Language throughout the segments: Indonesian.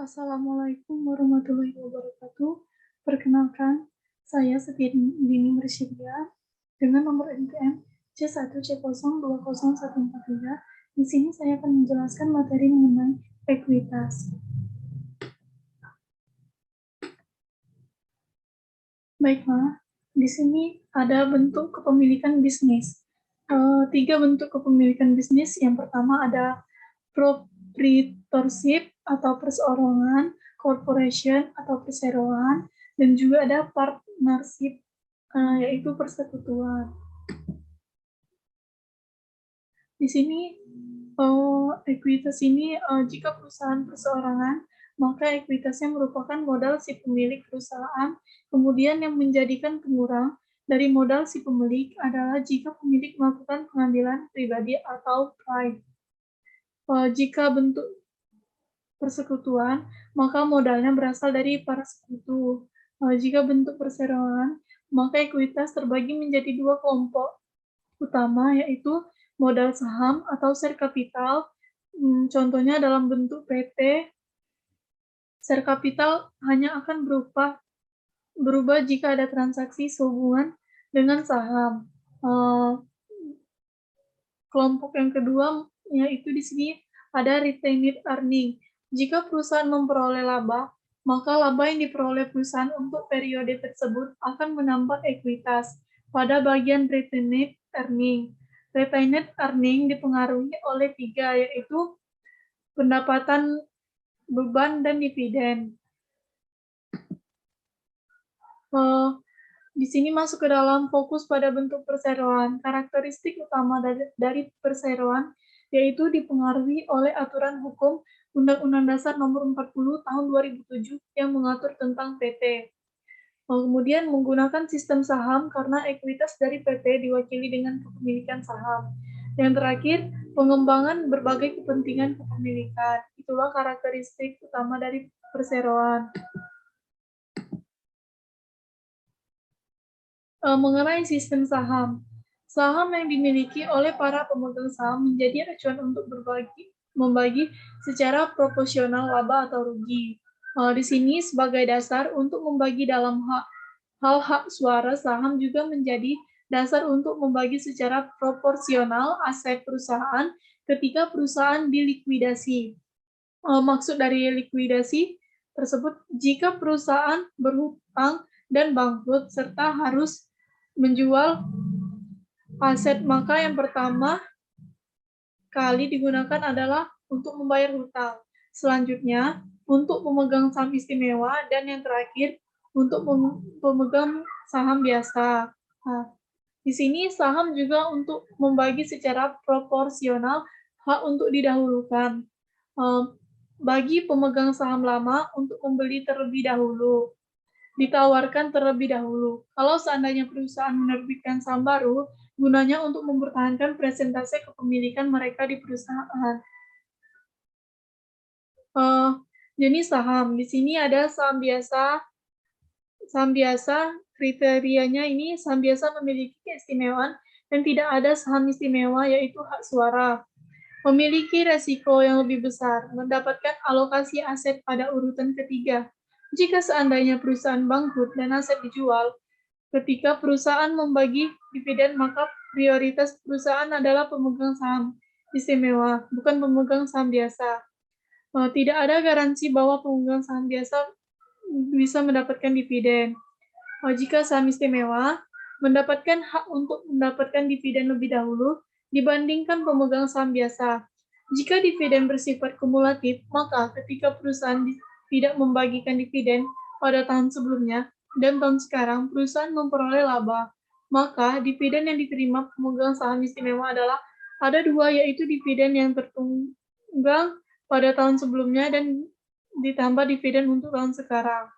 Assalamualaikum warahmatullahi wabarakatuh. Perkenalkan, saya Dini Mersyidia dengan nomor NPM C1C020143. Di sini saya akan menjelaskan materi mengenai ekuitas. Baiklah, di sini ada bentuk kepemilikan bisnis. 3 bentuk kepemilikan bisnis. Yang pertama ada proprietorship atau perseorangan, corporation atau perseroan, dan juga ada partnership, yaitu persekutuan. Di sini ekuitas ini jika perusahaan perseorangan, maka ekuitasnya merupakan modal si pemilik perusahaan, kemudian yang menjadikan pengurang dari modal si pemilik adalah jika pemilik melakukan pengambilan pribadi atau pride. Jika bentuk persekutuan, maka modalnya berasal dari para sekutu. Jika bentuk perseroan, maka ekuitas terbagi menjadi 2 kelompok utama, yaitu modal saham atau share capital. Contohnya dalam bentuk PT, share capital hanya akan berubah jika ada transaksi sehubungan dengan saham. Kelompok yang kedua, yaitu di sini ada retained earning. Jika perusahaan memperoleh laba, maka laba yang diperoleh perusahaan untuk periode tersebut akan menambah ekuitas pada bagian retained earning. Retained earning dipengaruhi oleh 3, yaitu pendapatan, beban, dan dividen. Di sini masuk ke dalam fokus pada bentuk perseroan. Karakteristik utama dari perseroan yaitu dipengaruhi oleh aturan hukum Undang-Undang Dasar Nomor 40 Tahun 2007 yang mengatur tentang PT. Kemudian menggunakan sistem saham karena ekuitas dari PT diwakili dengan kepemilikan saham. Yang terakhir, pengembangan berbagai kepentingan kepemilikan. Itulah karakteristik utama dari perseroan. Mengenai sistem saham. Saham yang dimiliki oleh para pemegang saham menjadi acuan untuk membagi secara proporsional laba atau rugi. Di sini sebagai dasar untuk membagi dalam hal hak suara, saham juga menjadi dasar untuk membagi secara proporsional aset perusahaan ketika perusahaan dilikuidasi. Maksud dari likuidasi tersebut jika perusahaan berhutang dan bangkrut serta harus menjual aset, maka yang pertama kali digunakan adalah untuk membayar hutang. Selanjutnya, untuk pemegang saham istimewa, dan yang terakhir, untuk pemegang saham biasa. Nah, di sini saham juga untuk membagi secara proporsional hak untuk didahulukan. Bagi pemegang saham lama untuk membeli terlebih dahulu. Ditawarkan terlebih dahulu. Kalau seandainya perusahaan menerbitkan saham baru, gunanya untuk mempertahankan presentase kepemilikan mereka di perusahaan. Jenis saham. Di sini ada saham biasa. Saham biasa, kriterianya ini saham biasa memiliki keistimewaan dan tidak ada saham istimewa, yaitu hak suara. Memiliki resiko yang lebih besar, mendapatkan alokasi aset pada urutan ketiga. Jika seandainya perusahaan bangkrut dan aset dijual, ketika perusahaan membagi dividen, maka prioritas perusahaan adalah pemegang saham istimewa, bukan pemegang saham biasa. Tidak ada garansi bahwa pemegang saham biasa bisa mendapatkan dividen. Jika saham istimewa mendapatkan hak untuk mendapatkan dividen lebih dahulu dibandingkan pemegang saham biasa. Jika dividen bersifat kumulatif, maka ketika perusahaan tidak membagikan dividen pada tahun sebelumnya dan tahun sekarang perusahaan memperoleh laba, maka dividen yang diterima pemegang saham istimewa adalah ada 2, yaitu dividen yang tertunggang pada tahun sebelumnya dan ditambah dividen untuk tahun sekarang.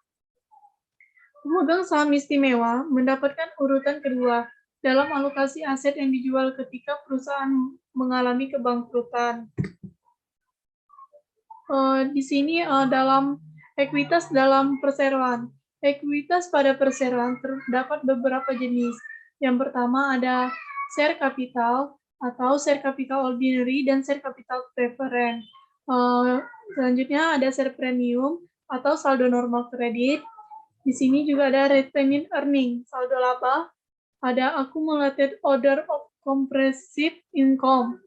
Pemegang saham istimewa mendapatkan urutan kedua dalam alokasi aset yang dijual ketika perusahaan mengalami kebangkrutan. Di sini dalam ekuitas dalam perseroan. Ekuitas pada perseroan terdapat beberapa jenis. Yang pertama ada share capital atau share capital ordinary dan share capital preference. Selanjutnya ada share premium atau saldo normal kredit. Di sini juga ada retained earning, saldo laba, ada accumulated order of comprehensive income,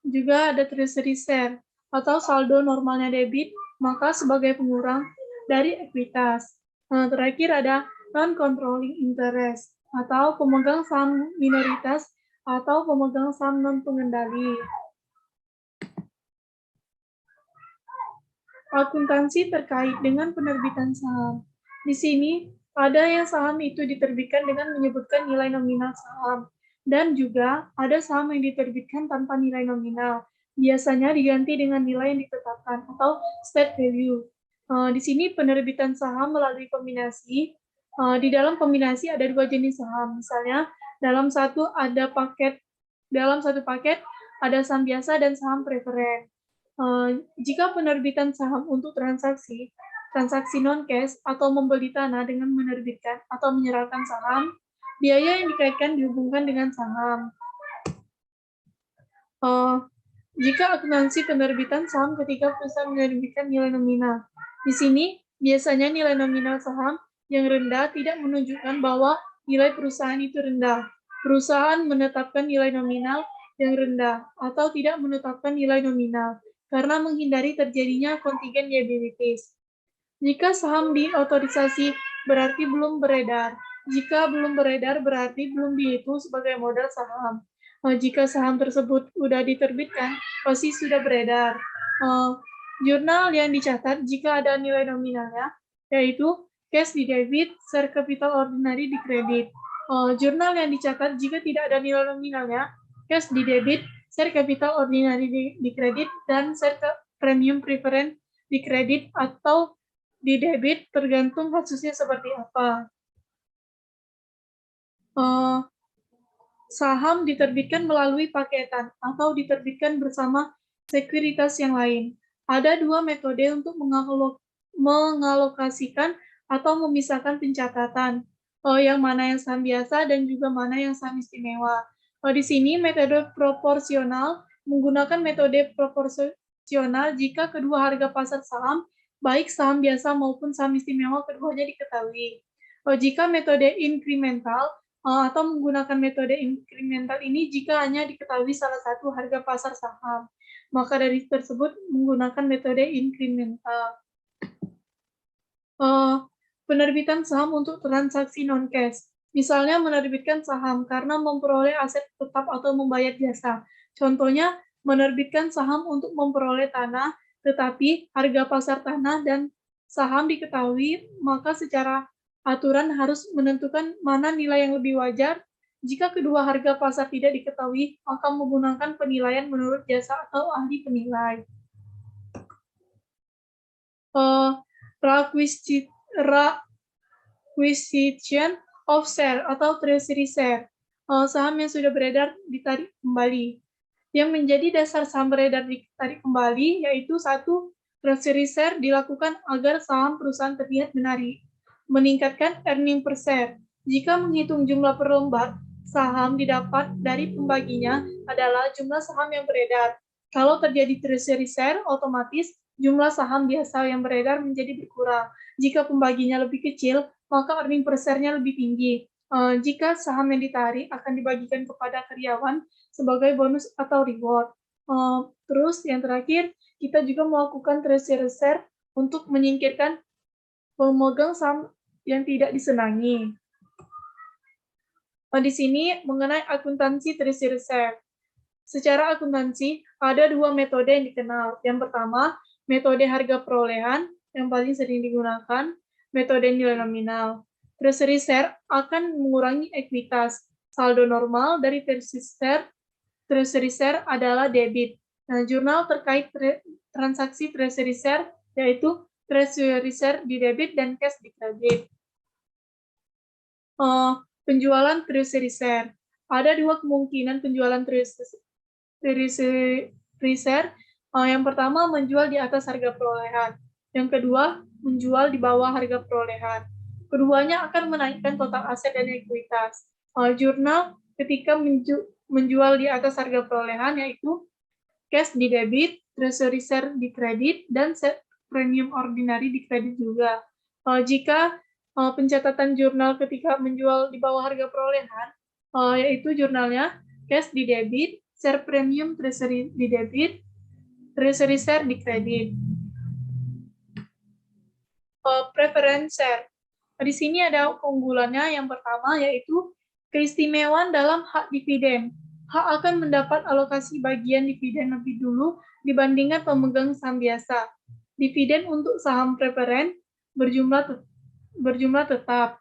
juga ada treasury share atau saldo normalnya debit, maka sebagai pengurang dari ekuitas. Terakhir ada non-controlling interest atau pemegang saham minoritas atau pemegang saham non-pengendali. Akuntansi terkait dengan penerbitan saham. Di sini ada yang saham itu diterbitkan dengan menyebutkan nilai nominal saham, dan juga ada saham yang diterbitkan tanpa nilai nominal. Biasanya diganti dengan nilai yang ditetapkan atau state value. Di sini penerbitan saham melalui kombinasi. Di dalam kombinasi ada dua jenis saham. Misalnya dalam satu paket ada saham biasa dan saham preferen. Jika penerbitan saham untuk transaksi non-cash atau membeli tanah dengan menerbitkan atau menyerahkan saham, biaya yang dikaitkan dihubungkan dengan saham. Jika akuntansi penerbitan saham ketika perusahaan menerbitkan nilai nominal. Di sini, biasanya nilai nominal saham yang rendah tidak menunjukkan bahwa nilai perusahaan itu rendah. Perusahaan menetapkan nilai nominal yang rendah atau tidak menetapkan nilai nominal karena menghindari terjadinya contingent liabilities. Jika saham diotorisasi berarti belum beredar. Jika belum beredar berarti belum dihitung sebagai modal saham. Jika saham tersebut sudah diterbitkan, pasti sudah beredar. Jurnal yang dicatat jika ada nilai nominalnya, yaitu cash di debit, share capital ordinary di kredit. Jurnal yang dicatat jika tidak ada nilai nominalnya, cash di debit, share capital ordinary di kredit, dan share premium preference di kredit atau di debit, tergantung kasusnya seperti apa. Saham diterbitkan melalui paketan atau diterbitkan bersama sekuritas yang lain. Ada dua metode untuk mengalokasikan atau memisahkan pencatatan, yang mana yang saham biasa dan juga mana yang saham istimewa. Di sini metode proporsional menggunakan metode proporsional jika kedua harga pasar saham, baik saham biasa maupun saham istimewa, keduanya diketahui. Jika metode incremental atau menggunakan metode incremental ini jika hanya diketahui salah satu harga pasar saham, maka dari tersebut menggunakan metode incremental. Penerbitan saham untuk transaksi non-cash. Misalnya menerbitkan saham karena memperoleh aset tetap atau membayar jasa. Contohnya, menerbitkan saham untuk memperoleh tanah, tetapi harga pasar tanah dan saham diketahui, maka secara aturan harus menentukan mana nilai yang lebih wajar. Jika kedua harga pasar tidak diketahui, maka menggunakan penilaian menurut jasa atau ahli penilai. Requisition of share atau treasury share, saham yang sudah beredar ditarik kembali. Yang menjadi dasar saham beredar ditarik kembali yaitu satu, treasury share dilakukan agar saham perusahaan terlihat menarik, meningkatkan earning per share. Jika menghitung jumlah per lembar, saham didapat dari pembaginya adalah jumlah saham yang beredar. Kalau terjadi treasury share, otomatis jumlah saham biasa yang beredar menjadi berkurang. Jika pembaginya lebih kecil, maka earning per share-nya lebih tinggi. Jika saham yang ditarik akan dibagikan kepada karyawan sebagai bonus atau reward. Terus yang terakhir, kita juga melakukan treasury share untuk menyingkirkan pemegang saham yang tidak disenangi. Di sini mengenai akuntansi treasury share. Secara akuntansi, ada dua metode yang dikenal. Yang pertama, metode harga perolehan yang paling sering digunakan, metode nilai nominal. Treasury share akan mengurangi ekuitas. Saldo normal dari treasury share adalah debit. Nah, jurnal terkait transaksi treasury share yaitu treasury share di debit dan cash di kredit. Penjualan treasury share. Ada dua kemungkinan penjualan treasury share. Yang pertama, menjual di atas harga perolehan. Yang kedua, menjual di bawah harga perolehan. Keduanya akan menaikkan total aset dan ekuitas. Jurnal ketika menjual di atas harga perolehan yaitu cash di debit, treasury share di kredit, dan share premium ordinary di kredit juga. Jika pencatatan jurnal ketika menjual di bawah harga perolehan, yaitu jurnalnya cash di debit, share premium treasury di debit, treasury share di kredit. Preference share. Di sini ada keunggulannya. Yang pertama yaitu keistimewaan dalam hak dividen. Hak akan mendapat alokasi bagian dividen lebih dulu dibandingkan pemegang saham biasa. Dividen untuk saham preferen berjumlah tetap,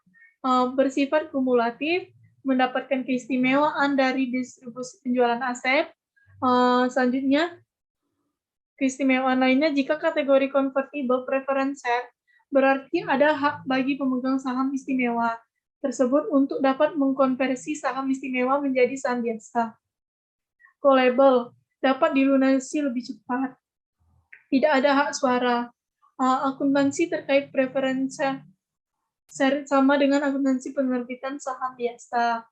bersifat kumulatif, mendapatkan keistimewaan dari distribusi penjualan aset. Selanjutnya, keistimewaan lainnya jika kategori convertible preference share berarti ada hak bagi pemegang saham istimewa tersebut untuk dapat mengkonversi saham istimewa menjadi saham biasa. Callable dapat dilunasi lebih cepat. Tidak ada hak suara. Akuntansi terkait preference share sama dengan akuntansi penerbitan saham biasa.